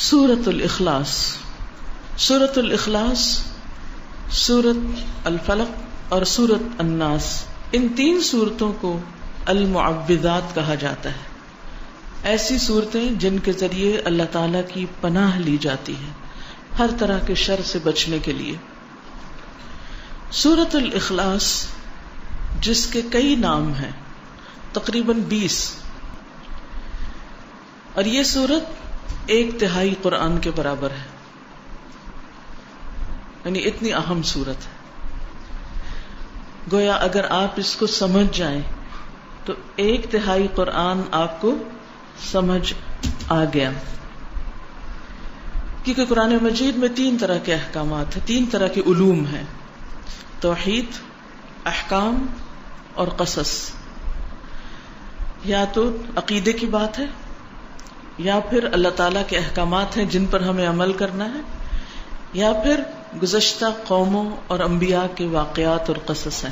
سورۃ الاخلاص. سورۃ الاخلاص، سورۃ الفلق اور سورۃ الناس، ان تین سورتوں کو المعوذات کہا جاتا ہے. ایسی صورتیں جن کے ذریعے اللہ تعالی کی پناہ لی جاتی ہے ہر طرح کے شر سے بچنے کے لیے. سورۃ الاخلاص جس کے کئی نام ہیں، تقریباً 20، اور یہ سورت 1/3 قرآن کے برابر ہے، یعنی اتنی اہم سورت ہے. گویا اگر آپ اس کو سمجھ جائیں تو 1/3 قرآن آپ کو سمجھ آ گیا. کیونکہ قرآن مجید میں 3 طرح کے احکامات ہیں، 3 طرح کے علوم ہیں: توحید، احکام اور قصص. یا تو عقیدے کی بات ہے، یا پھر اللہ تعالیٰ کے احکامات ہیں جن پر ہمیں عمل کرنا ہے، یا پھر گزشتہ قوموں اور انبیاء کے واقعات اور قصص ہیں.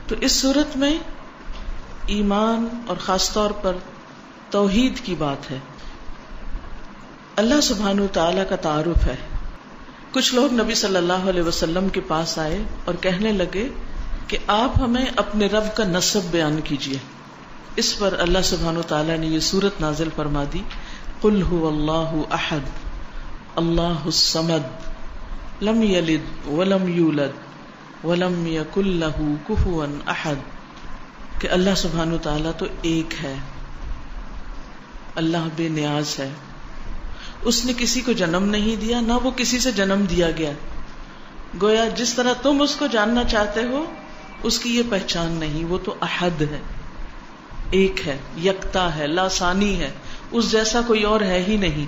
تو اس صورت میں ایمان اور خاص طور پر توحید کی بات ہے. اللہ سبحانہ و تعالیٰ کا تعارف ہے. کچھ لوگ نبی صلی اللہ علیہ وسلم کے پاس آئے اور کہنے لگے کہ آپ ہمیں اپنے رب کا نسب بیان کیجیے. اس پر اللہ سبحانہ و تعالیٰ نے یہ سورت نازل فرما دی: قل هو اللہ احد اللہ الصمد لم یلد ولم یولد ولم یکن لہ کفوا احد. کہ اللہ سبحانہ و تعالیٰ تو ایک ہے، اللہ بے نیاز ہے، اس نے کسی کو جنم نہیں دیا، نہ وہ کسی سے جنم دیا گیا. گویا جس طرح تم اس کو جاننا چاہتے ہو اس کی یہ پہچان نہیں. وہ تو احد ہے، ایک ہے، یکتا ہے، لاثانی ہے، اس جیسا کوئی اور ہے ہی نہیں.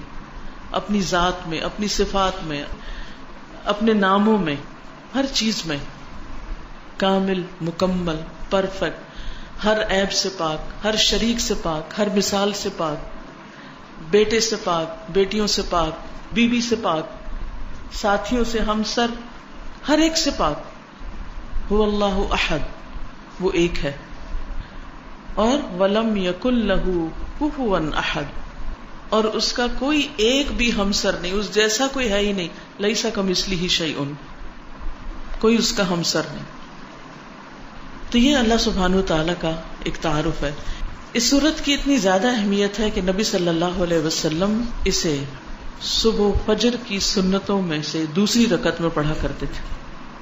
اپنی ذات میں، اپنی صفات میں، اپنے ناموں میں، ہر چیز میں کامل، مکمل، پرفیکٹ، ہر عیب سے پاک، ہر شریک سے پاک، ہر مثال سے پاک، بیٹے سے پاک، بیٹیوں سے پاک، بیوی سے پاک، ساتھیوں سے، ہمسر، ہر ایک سے پاک. هو اللہ احد، وہ ایک ہے. اور ولم یکن لہ کفوا احد، اور اس کا کوئی ایک بھی ہمسر نہیں، اس جیسا کوئی ہے ہی نہیں. لیس کمثلہ شیء، کوئی اس کا ہمسر نہیں. تو یہ اللہ سبحانہ و تعالیٰ کا ایک تعارف ہے. اس سورت کی اتنی زیادہ اہمیت ہے کہ نبی صلی اللہ علیہ وسلم اسے صبح فجر کی سنتوں میں سے دوسری رکعت میں پڑھا کرتے تھے،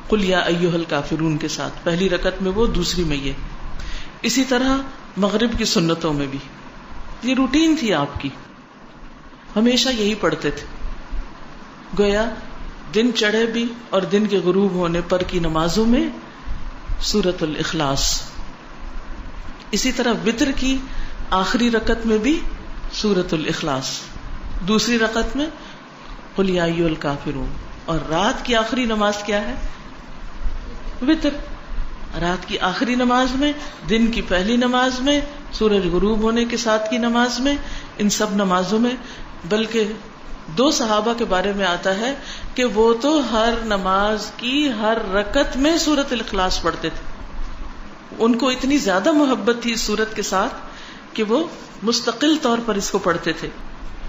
قل یا ایھا الکافرون کے ساتھ. پہلی رکعت میں وہ، دوسری میں یہ. اسی طرح مغرب کی سنتوں میں بھی یہ روٹین تھی آپ کی، ہمیشہ یہی پڑھتے تھے. گویا دن چڑھے بھی اور دن کے غروب ہونے پر کی نمازوں میں سورۃ الاخلاص. اسی طرح وتر کی آخری رکعت میں بھی سورۃ الاخلاص، دوسری رکعت میں قل یا ایھا الکافرون. اور رات کی آخری نماز کیا ہے؟ وتر. رات کی آخری نماز میں، دن کی پہلی نماز میں، سورج غروب ہونے کے ساتھ کی نماز میں، ان سب نمازوں میں. بلکہ 2 صحابہ کے بارے میں آتا ہے کہ وہ تو ہر نماز کی ہر رکعت میں سورۃ الاخلاص پڑھتے تھے. ان کو اتنی زیادہ محبت تھی اس سورت کے ساتھ کہ وہ مستقل طور پر اس کو پڑھتے تھے.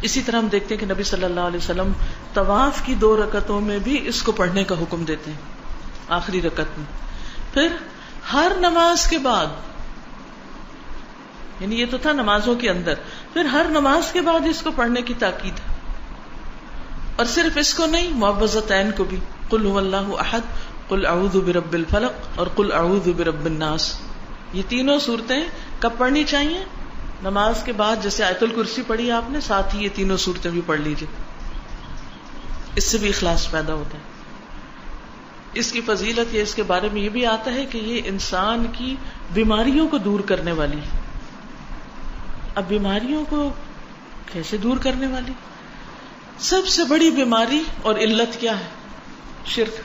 اسی طرح ہم دیکھتے ہیں کہ نبی صلی اللہ علیہ وسلم طواف کی 2 رکعتوں میں بھی اس کو پڑھنے کا حکم دیتے ہیں، آخری رکعت میں. پھر ہر نماز کے بعد، یعنی یہ تو تھا نمازوں کے اندر، پھر ہر نماز کے بعد اس کو پڑھنے کی تاکید. اور صرف اس کو نہیں، معوذتین کو بھی، قل هو اللہ احد، قل اعوذ برب الفلق اور قل اعوذ برب الناس. یہ تینوں صورتیں کب پڑھنی چاہیے؟ نماز کے بعد. جیسے آیت الکرسی پڑھی آپ نے، ساتھ ہی یہ تینوں صورتیں بھی پڑھ لیجیے. اس سے بھی اخلاص پیدا ہوتا ہے. اس کی فضیلت یا اس کے بارے میں یہ بھی آتا ہے کہ یہ انسان کی بیماریوں کو دور کرنے والی. اب بیماریوں کو کیسے دور کرنے والی؟ سب سے بڑی بیماری اور علت کیا ہے؟ شرک.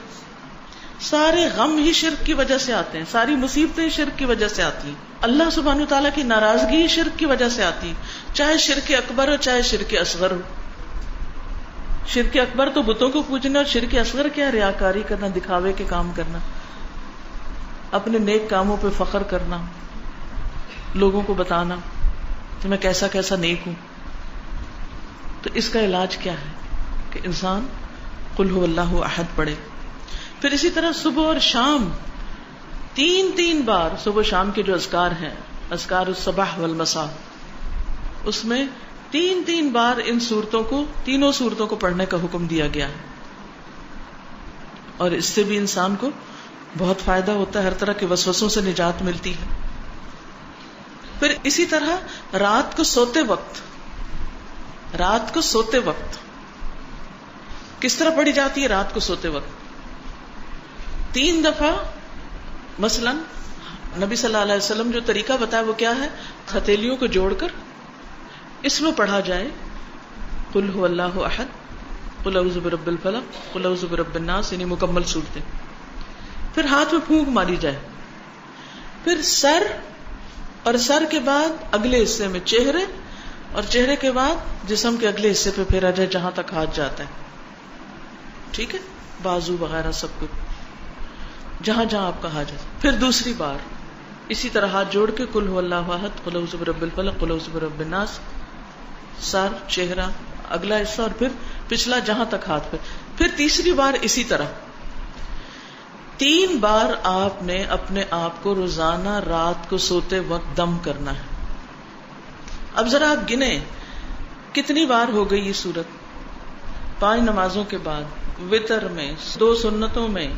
سارے غم ہی شرک کی وجہ سے آتے ہیں، ساری مصیبتیں شرک کی وجہ سے آتی ہیں. اللہ سبحانہ تعالیٰ کی ناراضگی شرک کی وجہ سے آتی، چاہے شرک اکبر ہو چاہے شرک اصغر ہو. شرک اکبر تو بتوں کو پوجنا، اور شرک اصغر کیا؟ ریاکاری کرنا، دکھاوے کے کام کرنا، اپنے نیک کاموں پہ فخر کرنا، لوگوں کو بتانا کہ میں کیسا کیسا نیک ہوں. تو اس کا علاج کیا ہے کہ انسان قل هو اللہ احد پڑھے. پھر اسی طرح صبح اور شام 3 بار صبح شام کے جو اذکار ہیں، اذکار الصباح والمساء، اس میں 3 بار ان سورتوں کو، تینوں سورتوں کو پڑھنے کا حکم دیا گیا ہے. اور اس سے بھی انسان کو بہت فائدہ ہوتا ہے، ہر طرح کے وسوسوں سے نجات ملتی ہے. پھر اسی طرح رات کو سوتے وقت کس طرح پڑھی جاتی ہے؟ رات کو سوتے وقت 3 دفعہ. مثلا نبی صلی اللہ علیہ وسلم جو طریقہ بتایا وہ کیا ہے؟ ہتھیلیوں کو جوڑ کر اس میں پڑھا جائے قل هو اللہ احد، قل اعوذ برب الفلق، قل اعوذ برب الناس، یعنی مکمل صورتیں. پھر ہاتھ میں پھونک ماری جائے. پھر سر، اور سر کے بعد اگلے حصے میں چہرے، اور چہرے کے بعد جسم کے اگلے حصے پہ پھیرا جائے جہاں تک ہاتھ جاتا ہے. ٹھیک ہے، بازو وغیرہ سب کچھ جہاں جہاں آپ کا ہاتھ جاتا. پھر دوسری بار اسی طرح ہاتھ جوڑ کے قل هو اللہ احد، قل اعوذ برب الفلق، قل اعوذ برب الناس، سر، چہرہ، اگلا حصہ، اور پھر پچھلا جہاں تک ہاتھ پہ. پھر تیسری بار اسی طرح 3 بار آپ نے اپنے آپ کو روزانہ رات کو سوتے وقت دم کرنا ہے. اب ذرا آپ گنیں کتنی بار ہو گئی یہ سورت؟ 5 نمازوں کے بعد، وتر میں، 2 سنتوں میں،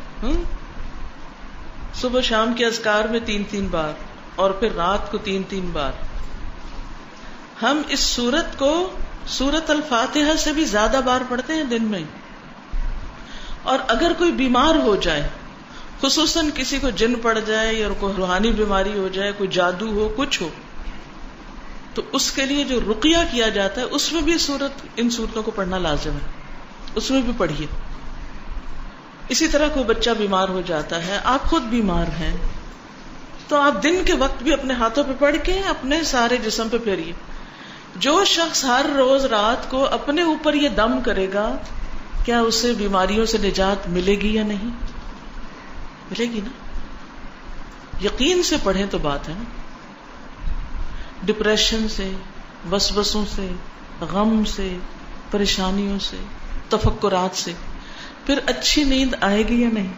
صبح شام کے اذکار میں 3 بار، اور پھر رات کو 3 بار. ہم اس سورت کو سورت الفاتحہ سے بھی زیادہ بار پڑھتے ہیں دن میں. اور اگر کوئی بیمار ہو جائے، خصوصاً کسی کو جن پڑ جائے یا کوئی روحانی بیماری ہو جائے، کوئی جادو ہو، کچھ ہو، تو اس کے لیے جو رقیہ کیا جاتا ہے اس میں بھی ان سورتوں کو پڑھنا لازم ہے، اس میں بھی پڑھیے. اسی طرح کوئی بچہ بیمار ہو جاتا ہے، آپ خود بیمار ہیں، تو آپ دن کے وقت بھی اپنے ہاتھوں پہ پڑھ کے اپنے سارے جسم پہ پھیریے. جو شخص ہر روز رات کو اپنے اوپر یہ دم کرے گا، کیا اسے بیماریوں سے نجات ملے گی یا نہیں؟ ملے گی نا. یقین سے پڑھیں تو بات ہے نا. ڈپریشن سے، وسوسوں سے، غم سے، پریشانیوں سے، تفکرات سے پھر اچھی نیند آئے گی یا نہیں؟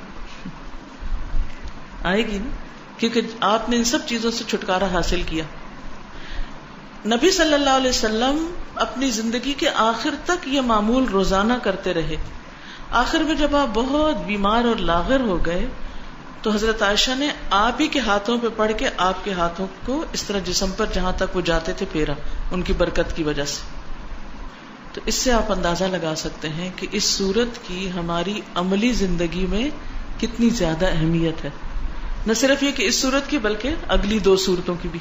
آئے گی نا، کیونکہ آپ نے ان سب چیزوں سے چھٹکارا حاصل کیا. نبی صلی اللہ علیہ وسلم اپنی زندگی کے آخر تک یہ معمول روزانہ کرتے رہے. آخر میں جب آپ بہت بیمار اور لاغر ہو گئے تو حضرت عائشہ نے آپ ہی کے ہاتھوں پہ پڑھ کے آپ کے ہاتھوں کو اس طرح جسم پر جہاں تک وہ جاتے تھے پھیرا، ان کی برکت کی وجہ سے. تو اس سے آپ اندازہ لگا سکتے ہیں کہ اس سورت کی ہماری عملی زندگی میں کتنی زیادہ اہمیت ہے. نہ صرف یہ کہ اس سورت کی بلکہ اگلی 2 سورتوں کی بھی.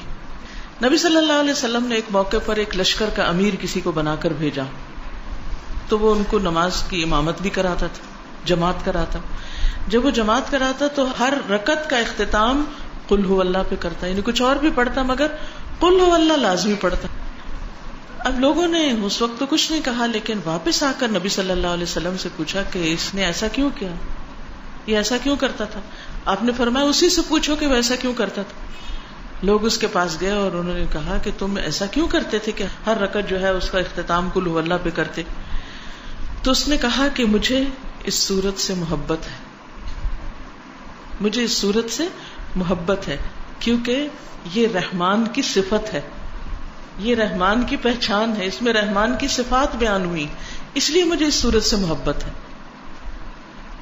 نبی صلی اللہ علیہ وسلم نے ایک موقع پر ایک لشکر کا امیر کسی کو بنا کر بھیجا، تو وہ ان کو نماز کی امامت بھی کراتا تھا، جماعت کراتا. جب وہ جماعت کراتا تو ہر رکعت کا اختتام قل هو اللہ پہ کرتا، یعنی کچھ اور بھی پڑھتا مگر قل هو اللہ لازمی پڑھتا. اب لوگوں نے اس وقت تو کچھ نہیں کہا، لیکن واپس آ کر نبی صلی اللہ علیہ وسلم سے پوچھا کہ اس نے ایسا کیوں کیا، یہ ایسا کیوں کرتا تھا؟ آپ نے فرمایا اسی سے پوچھو کہ وہ ایسا کیوں کرتا تھا. لوگ اس کے پاس گئے اور انہوں نے کہا کہ تم ایسا کیوں کرتے تھے کہ ہر رکعت جو ہے اس کا اختتام قل هو اللہ پہ کرتے؟ تو اس نے کہا کہ مجھے اس سورت سے محبت ہے، مجھے اس سورت سے محبت ہے، کیونکہ یہ رحمان کی صفت ہے، یہ رحمان کی پہچان ہے، اس میں رحمان کی صفات بیان ہوئی، اس لیے مجھے اس سورت سے محبت ہے.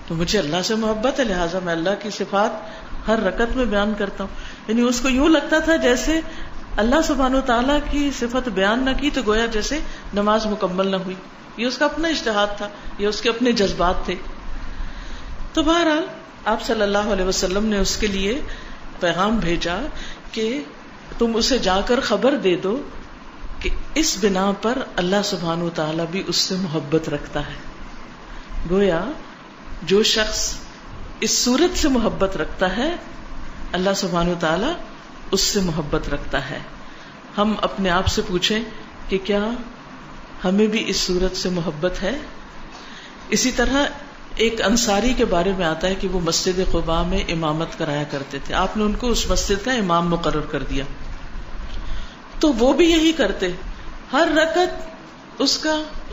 تو مجھے اللہ سے محبت ہے، لہٰذا میں اللہ کی صفات ہر رکعت میں بیان کرتا ہوں. یعنی اس کو یوں لگتا تھا جیسے اللہ سبحانہ وتعالیٰ کی صفت بیان نہ کی تو گویا جیسے نماز مکمل نہ ہوئی. یہ اس کا اپنا اجتہاد تھا، یہ اس کے اپنے جذبات تھے. تو بہرحال آپ صلی اللہ علیہ وسلم نے اس کے لیے پیغام بھیجا کہ تم اسے جا کر خبر دے دو کہ اس بنا پر اللہ سبحانہ وتعالیٰ بھی اس سے محبت رکھتا ہے. گویا جو شخص اس صورت سے محبت رکھتا ہے اللہ سبحانہ وتعالیٰ اس سے محبت رکھتا ہے. ہم اپنے آپ سے پوچھیں کہ کیا ہمیں بھی اس صورت سے محبت ہے؟ اسی طرح ایک انصاری کے بارے میں آتا ہے کہ وہ مسجد قباء میں امامت کرایا کرتے تھے. آپ نے ان کو اس مسجد کا امام مقرر کر دیا. تو وہ بھی یہی کرتے، ہر رکعت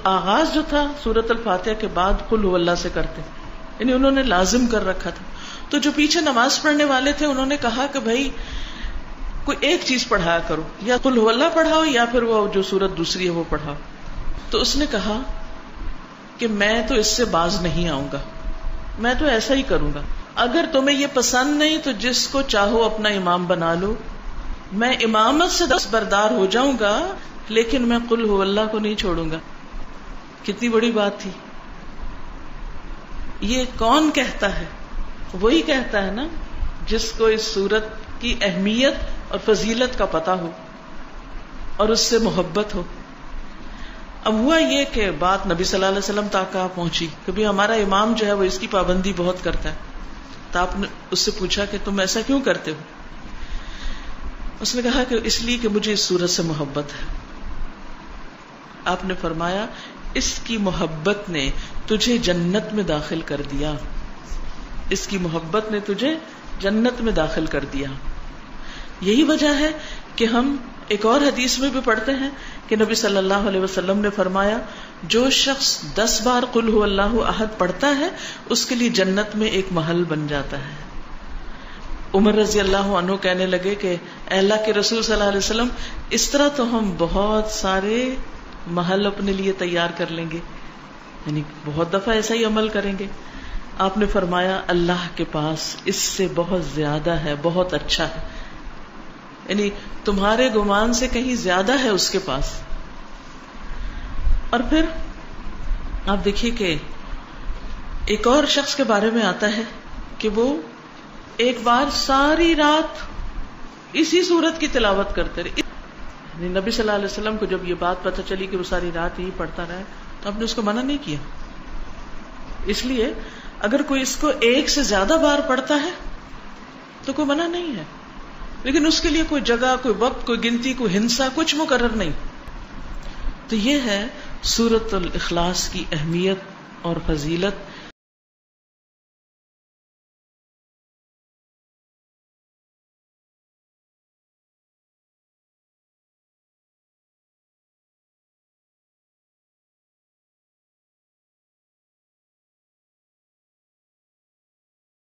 آغاز جو تھا سورۃ الفاتحہ کے بعد قل هو اللہ سے کرتے، یعنی انہوں نے لازم کر رکھا تھا. تو جو پیچھے نماز پڑھنے والے تھے انہوں نے کہا کہ بھائی کوئی ایک چیز پڑھایا کرو، یا قل هو اللہ پڑھاؤ یا پھر وہ جو سورت دوسری ہے وہ پڑھاؤ. تو اس نے کہا کہ میں تو اس سے باز نہیں آؤں گا، میں تو ایسا ہی کروں گا. اگر تمہیں یہ پسند نہیں تو جس کو چاہو اپنا امام بنا لو، میں امامت سے دستبردار ہو جاؤں گا لیکن میں قل هو اللہ کو نہیں چھوڑوں گا. کتنی بڑی بات تھی. یہ کون کہتا ہے؟ وہی کہتا ہے نا جس کو اس سورت کی اہمیت اور فضیلت کا پتہ ہو اور اس سے محبت ہو. اب ہوا یہ کہ بات نبی صلی اللہ علیہ وسلم تک پہنچی کہ بھی ہمارا امام جو ہے وہ اس کی پابندی بہت کرتا ہے. تو آپ نے اس سے پوچھا کہ تم ایسا کیوں کرتے ہو؟ اس نے کہا کہ اس لیے کہ مجھے اس سورت سے محبت ہے. آپ نے فرمایا اس کی محبت نے تجھے جنت میں داخل کر دیا، اس کی محبت نے تجھے جنت میں داخل کر دیا. یہی وجہ ہے کہ ہم ایک اور حدیث میں بھی پڑھتے ہیں کہ نبی صلی اللہ علیہ وسلم نے فرمایا جو شخص 10 بار قل هو اللہ احد پڑھتا ہے اس کے لیے جنت میں ایک محل بن جاتا ہے. عمر رضی اللہ عنہ کہنے لگے کہ اے اللہ کے رسول صلی اللہ علیہ وسلم اس طرح تو ہم بہت سارے محل اپنے لیے تیار کر لیں گے، یعنی بہت دفعہ ایسا ہی عمل کریں گے. آپ نے فرمایا اللہ کے پاس اس سے بہت زیادہ ہے، بہت اچھا ہے، یعنی تمہارے گمان سے کہیں زیادہ ہے اس کے پاس. اور پھر آپ دیکھیے کہ ایک اور شخص کے بارے میں آتا ہے کہ وہ ایک بار ساری رات اسی سورت کی تلاوت کرتے رہے. نبی صلی اللہ علیہ وسلم کو جب یہ بات پتہ چلی کہ وہ ساری رات ہی پڑھتا رہا تو آپ نے اس کو منع نہیں کیا. اس لیے اگر کوئی اس کو ایک سے زیادہ بار پڑھتا ہے تو کوئی منع نہیں ہے، لیکن اس کے لیے کوئی جگہ، کوئی وقت، کوئی گنتی، کوئی ہنسا کچھ مقرر نہیں. تو یہ ہے سورۃ الاخلاص کی اہمیت اور فضیلت